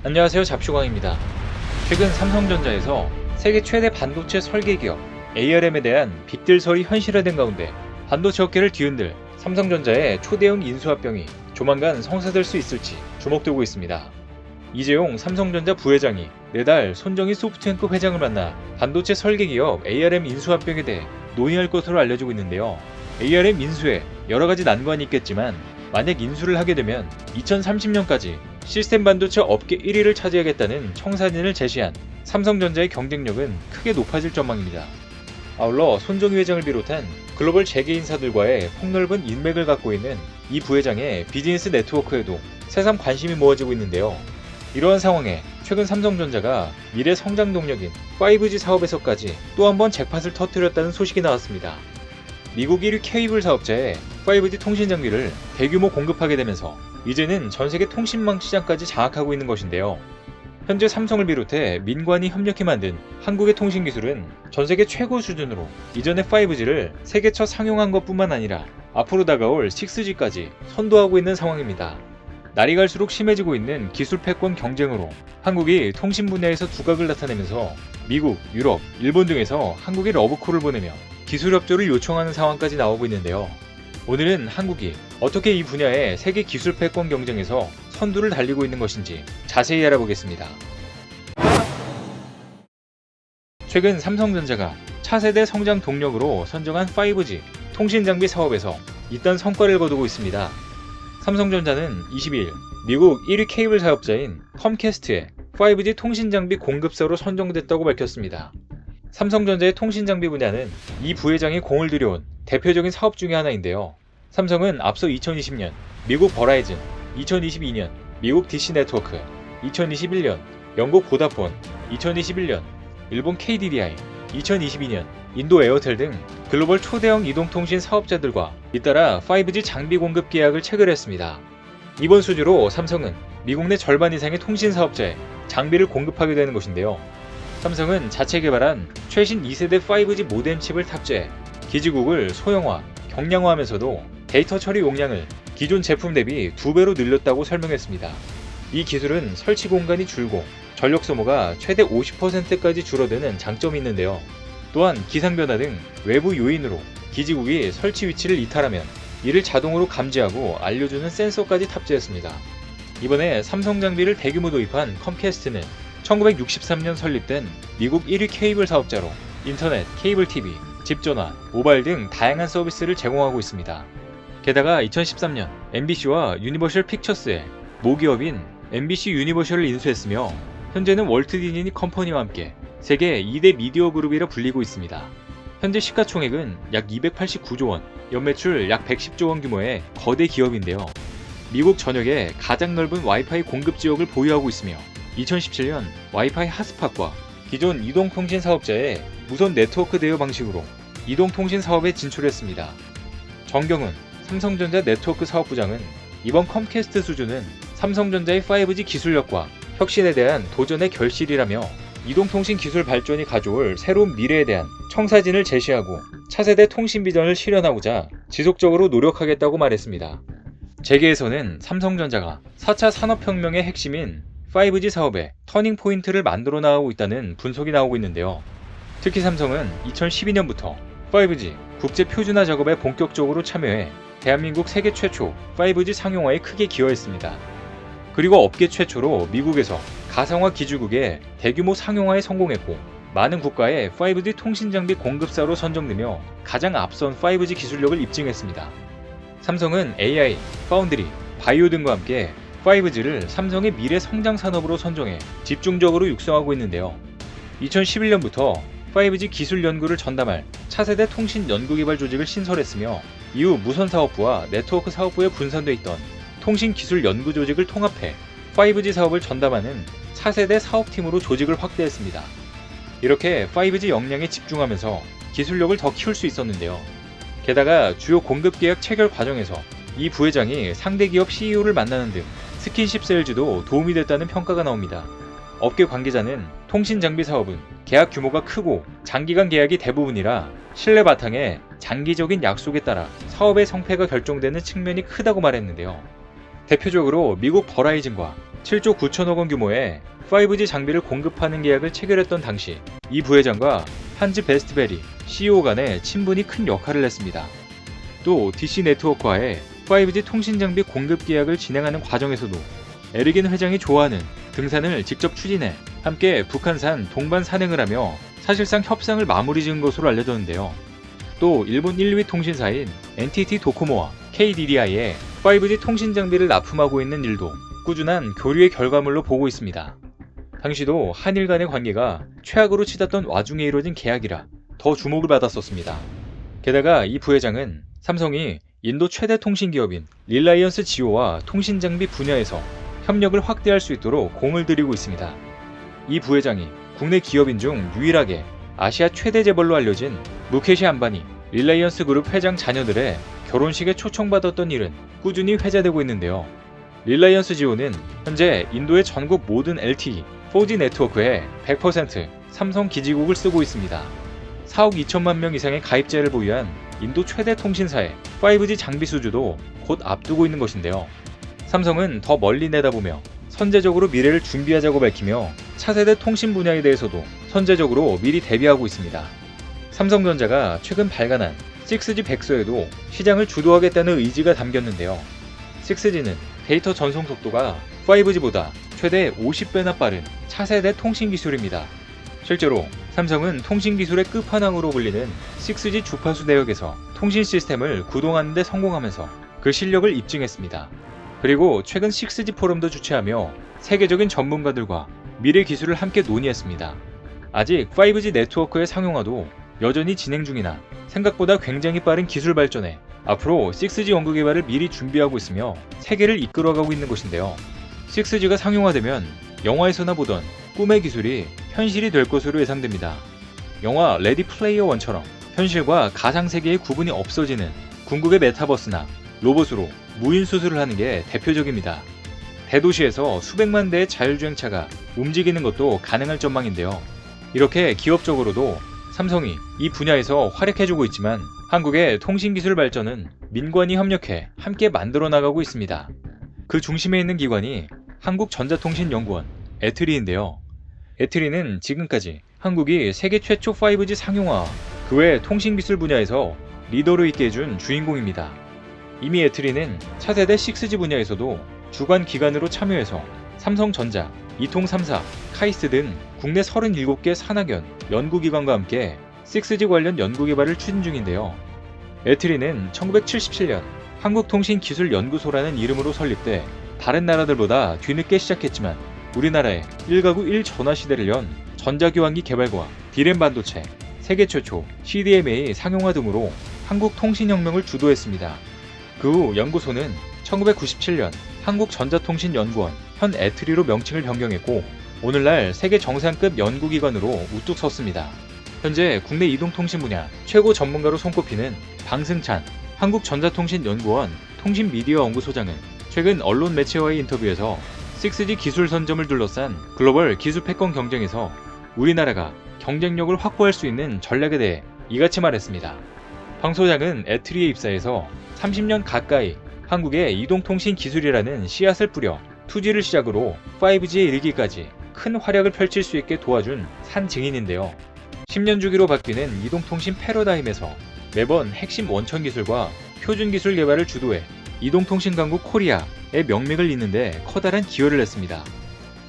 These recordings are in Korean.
안녕하세요, 잡슈광입니다. 최근 삼성전자에서 세계 최대 반도체 설계 기업 ARM에 대한 빅딜설이 현실화된 가운데 반도체 업계를 뒤흔들 삼성전자의 초대형 인수합병이 조만간 성사될 수 있을지 주목되고 있습니다. 이재용 삼성전자 부회장이 내달 손정희 소프트앤코 회장을 만나 반도체 설계 기업 ARM 인수합병에 대해 논의할 것으로 알려지고 있는데요. ARM 인수에 여러 가지 난관이 있겠지만 만약 인수를 하게 되면 2030년까지 시스템 반도체 업계 1위를 차지하겠다는 청사진을 제시한 삼성전자의 경쟁력은 크게 높아질 전망입니다. 아울러 손정희 회장을 비롯한 글로벌 재계 인사들과의 폭넓은 인맥을 갖고 있는 이 부회장의 비즈니스 네트워크에도 새삼 관심이 모아지고 있는데요. 이러한 상황에 최근 삼성전자가 미래 성장 동력인 5G 사업에서까지 또 한 번 잭팟을 터뜨렸다는 소식이 나왔습니다. 미국 1위 케이블 사업자에 5G 통신 장비를 대규모 공급하게 되면서 이제는 전세계 통신망 시장까지 장악하고 있는 것인데요. 현재 삼성을 비롯해 민관이 협력해 만든 한국의 통신 기술은 전세계 최고 수준으로 이전의 5G를 세계 첫 상용한 것뿐만 아니라 앞으로 다가올 6G까지 선도하고 있는 상황입니다. 날이 갈수록 심해지고 있는 기술 패권 경쟁으로 한국이 통신 분야에서 두각을 나타내면서 미국, 유럽, 일본 등에서 한국에 러브콜을 보내며 기술 협조를 요청하는 상황까지 나오고 있는데요. 오늘은 한국이 어떻게 이 분야의 세계 기술 패권 경쟁에서 선두를 달리고 있는 것인지 자세히 알아보겠습니다. 최근 삼성전자가 차세대 성장 동력으로 선정한 5G 통신 장비 사업에서 이딴 성과를 거두고 있습니다. 삼성전자는 22일 미국 1위 케이블 사업자인 컴캐스트의 5G 통신 장비 공급사로 선정됐다고 밝혔습니다. 삼성전자의 통신 장비 분야는 이 부회장이 공을 들여온 대표적인 사업 중의 하나인데요. 삼성은 앞서 2020년 미국 버라이즌, 2022년 미국 DC 네트워크, 2021년 영국 보다폰, 2021년 일본 KDDI, 2022년 인도 에어텔 등 글로벌 초대형 이동통신 사업자들과 잇따라 5G 장비 공급 계약을 체결했습니다. 이번 수주로 삼성은 미국 내 절반 이상의 통신 사업자에 장비를 공급하게 되는 것인데요. 삼성은 자체 개발한 최신 2세대 5G 모뎀 칩을 탑재해 기지국을 소형화, 경량화하면서도 데이터 처리 용량을 기존 제품 대비 2배로 늘렸다고 설명했습니다. 이 기술은 설치 공간이 줄고 전력 소모가 최대 50%까지 줄어드는 장점이 있는데요. 또한 기상변화 등 외부 요인으로 기지국이 설치 위치를 이탈하면 이를 자동으로 감지하고 알려주는 센서까지 탑재했습니다. 이번에 삼성 장비를 대규모 도입한 컴캐스트는 1963년 설립된 미국 1위 케이블 사업자로 인터넷, 케이블 TV, 집전화, 모바일 등 다양한 서비스를 제공하고 있습니다. 게다가 2013년 MBC와 유니버셜 픽처스의 모기업인 MBC 유니버셜을 인수했으며 현재는 월트 디즈니 컴퍼니와 함께 세계 2대 미디어 그룹이라 불리고 있습니다. 현재 시가총액은 약 289조 원, 연매출 약 110조 원 규모의 거대 기업인데요. 미국 전역에 가장 넓은 와이파이 공급 지역을 보유하고 있으며 2017년 와이파이 핫스팟과 기존 이동통신 사업자의 무선 네트워크 대여 방식으로 이동통신 사업에 진출했습니다. 정경훈 삼성전자 네트워크 사업부장은 이번 컴캐스트 수주는 삼성전자의 5G 기술력과 혁신에 대한 도전의 결실이라며 이동통신 기술 발전이 가져올 새로운 미래에 대한 청사진을 제시하고 차세대 통신 비전을 실현하고자 지속적으로 노력하겠다고 말했습니다. 재계에서는 삼성전자가 4차 산업혁명의 핵심인 5G 사업에 터닝포인트를 만들어 나가고 있다는 분석이 나오고 있는데요. 특히 삼성은 2012년부터 5G 국제 표준화 작업에 본격적으로 참여해 대한민국 세계 최초 5G 상용화에 크게 기여했습니다. 그리고 업계 최초로 미국에서 가상화 기주국의 대규모 상용화에 성공했고 많은 국가의 5G 통신 장비 공급사로 선정되며 가장 앞선 5G 기술력을 입증했습니다. 삼성은 AI, 파운드리, 바이오 등과 함께 5G를 삼성의 미래 성장 산업으로 선정해 집중적으로 육성하고 있는데요. 2011년부터 5G 기술 연구를 전담할 차세대 통신 연구개발 조직을 신설했으며 이후 무선사업부와 네트워크 사업부에 분산돼 있던 통신기술 연구 조직을 통합해 5G 사업을 전담하는 차세대 사업팀으로 조직을 확대했습니다. 이렇게 5G 역량에 집중하면서 기술력을 더 키울 수 있었는데요. 게다가 주요 공급 계약 체결 과정에서 이 부회장이 상대 기업 CEO를 만나는 등 스킨십 세일즈도 도움이 됐다는 평가가 나옵니다. 업계 관계자는 통신 장비 사업은 계약 규모가 크고 장기간 계약이 대부분이라 신뢰 바탕에 장기적인 약속에 따라 사업의 성패가 결정되는 측면이 크다고 말했는데요. 대표적으로 미국 버라이즌과 7조 9천억 원 규모의 5G 장비를 공급하는 계약을 체결했던 당시 이 부회장과 한즈 베스트베리 CEO 간의 친분이 큰 역할을 했습니다. 또 DC 네트워크와의 5G 통신 장비 공급 계약을 진행하는 과정에서도 에르긴 회장이 좋아하는 등산을 직접 추진해 함께 북한산 동반 산행을 하며 사실상 협상을 마무리 지은 것으로 알려졌는데요. 또 일본 1위 통신사인 NTT 도코모와 KDDI에 5G 통신 장비를 납품하고 있는 일도 꾸준한 교류의 결과물로 보고 있습니다. 당시도 한일 간의 관계가 최악으로 치닫던 와중에 이뤄진 계약이라 더 주목을 받았었습니다. 게다가 이 부회장은 삼성이 인도 최대 통신기업인 릴라이언스 지오와 통신장비 분야에서 협력을 확대할 수 있도록 공을 들이고 있습니다. 이 부회장이 국내 기업인 중 유일하게 아시아 최대 재벌로 알려진 무케시 안바니 릴라이언스 그룹 회장 자녀들의 결혼식에 초청받았던 일은 꾸준히 회자되고 있는데요. 릴라이언스 지오는 현재 인도의 전국 모든 LTE, 4G 네트워크에 100% 삼성 기지국을 쓰고 있습니다. 4억 2천만 명 이상의 가입자를 보유한 인도 최대 통신사의 5G 장비 수주도 곧 앞두고 있는 것인데요. 삼성은 더 멀리 내다보며 선제적으로 미래를 준비하자고 밝히며 차세대 통신 분야에 대해서도 선제적으로 미리 대비하고 있습니다. 삼성전자가 최근 발간한 6G 백서에도 시장을 주도하겠다는 의지가 담겼는데요. 6G는 데이터 전송 속도가 5G보다 최대 50배나 빠른 차세대 통신 기술입니다. 실제로 삼성은 통신 기술의 끝판왕으로 불리는 6G 주파수 내역에서 통신 시스템을 구동하는 데 성공하면서 그 실력을 입증했습니다. 그리고 최근 6G 포럼도 주최하며 세계적인 전문가들과 미래 기술을 함께 논의했습니다. 아직 5G 네트워크의 상용화도 여전히 진행 중이나 생각보다 굉장히 빠른 기술 발전에 앞으로 6G 연구 개발을 미리 준비하고 있으며 세계를 이끌어가고 있는 것인데요. 6G가 상용화되면 영화에서나 보던 꿈의 기술이 현실이 될 것으로 예상됩니다. 영화 레디 플레이어 원처럼 현실과 가상세계의 구분이 없어지는 궁극의 메타버스나 로봇으로 무인 수술을 하는 게 대표적입니다. 대도시에서 수백만 대의 자율주행차가 움직이는 것도 가능할 전망인데요. 이렇게 기업적으로도 삼성이 이 분야에서 활약해주고 있지만 한국의 통신기술 발전은 민관이 협력해 함께 만들어 나가고 있습니다. 그 중심에 있는 기관이 한국전자통신연구원 에트리인데요. 에트리는 지금까지 한국이 세계 최초 5G 상용화 그 외 통신기술 분야에서 리더로 있게 해준 주인공입니다. 이미 에트리는 차세대 6G 분야에서도 주관 기관으로 참여해서 삼성전자, 이통3사, 카이스트 등 국내 37개 산학연, 연구기관과 함께 6G 관련 연구개발을 추진 중인데요. 에트리는 1977년 한국통신기술연구소라는 이름으로 설립돼 다른 나라들보다 뒤늦게 시작했지만 우리나라에 1가구 1전화 시대를 연 전자교환기 개발과 D램 반도체, 세계 최초 CDMA 상용화 등으로 한국통신혁명을 주도했습니다. 그 후 연구소는 1997년 한국전자통신연구원 현 에트리로 명칭을 변경했고 오늘날 세계 정상급 연구기관으로 우뚝 섰습니다. 현재 국내 이동통신 분야 최고 전문가로 손꼽히는 방승찬 한국전자통신연구원 통신미디어연구소장은 최근 언론 매체와의 인터뷰에서 6G 기술 선점을 둘러싼 글로벌 기술 패권 경쟁에서 우리나라가 경쟁력을 확보할 수 있는 전략에 대해 이같이 말했습니다. 방 소장은 에트리에 입사해서 30년 가까이 한국의 이동통신 기술이라는 씨앗을 뿌려 2G를 시작으로 5G에 이르기까지 큰 활약을 펼칠 수 있게 도와준 산 증인인데요. 10년 주기로 바뀌는 이동통신 패러다임에서 매번 핵심 원천 기술과 표준 기술 개발을 주도해 이동통신 강국 코리아의 명맥을 잇는데 커다란 기여를 했습니다.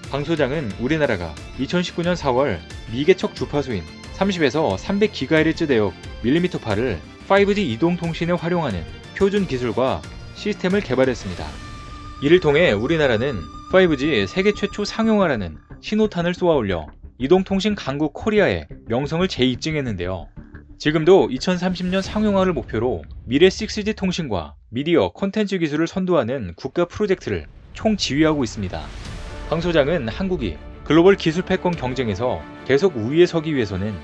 방 소장은 우리나라가 2019년 4월 미개척 주파수인 30에서 300GHz 대역 밀리미터파를 5G 이동통신에 활용하는 표준 기술과 시스템을 개발했습니다. 이를 통해 우리나라는 5G 세계 최초 상용화라는 신호탄을 쏘아올려 이동통신 강국 코리아의 명성을 재입증했는데요. 지금도 2030년 상용화를 목표로 미래 6G 통신과 미디어 콘텐츠 기술을 선도하는 국가 프로젝트를 총지휘하고 있습니다. 방 소장은 한국이 글로벌 기술 패권 경쟁에서 계속 우위에 서기 위해서는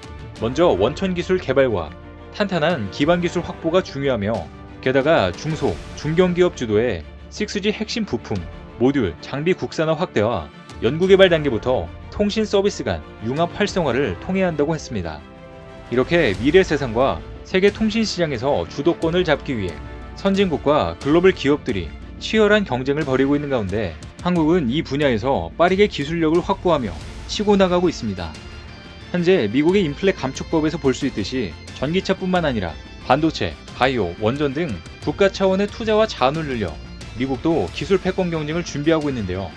먼저 원천 기술 개발과 탄탄한 기반 기술 확보가 중요하며 게다가 중소, 중견기업 주도의 6G 핵심 부품, 모듈, 장비 국산화 확대와 연구개발 단계부터 통신 서비스 간 융합 활성화를 통해야 한다고 했습니다. 이렇게 미래 세상과 세계 통신 시장에서 주도권을 잡기 위해 선진국과 글로벌 기업들이 치열한 경쟁을 벌이고 있는 가운데 한국은 이 분야에서 빠르게 기술력을 확보하며 치고 나가고 있습니다. 현재 미국의 인플레 감축법에서 볼 수 있듯이 전기차뿐만 아니라 반도체, 바이오, 원전 등 국가 차원의 투자와 자원을 늘려 미국도 기술 패권 경쟁을 준비하고 있는데요.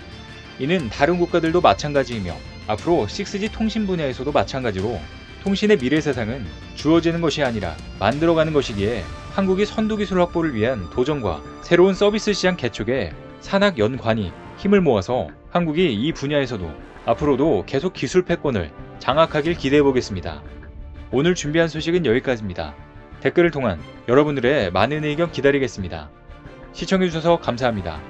이는 다른 국가들도 마찬가지이며 앞으로 6G 통신 분야에서도 마찬가지로 통신의 미래 세상은 주어지는 것이 아니라 만들어가는 것이기에 한국이 선도 기술 확보를 위한 도전과 새로운 서비스 시장 개척에 산학연관이 힘을 모아서 한국이 이 분야에서도 앞으로도 계속 기술 패권을 장악하길 기대해 보겠습니다. 오늘 준비한 소식은 여기까지입니다. 댓글을 통한 여러분들의 많은 의견 기다리겠습니다. 시청해주셔서 감사합니다.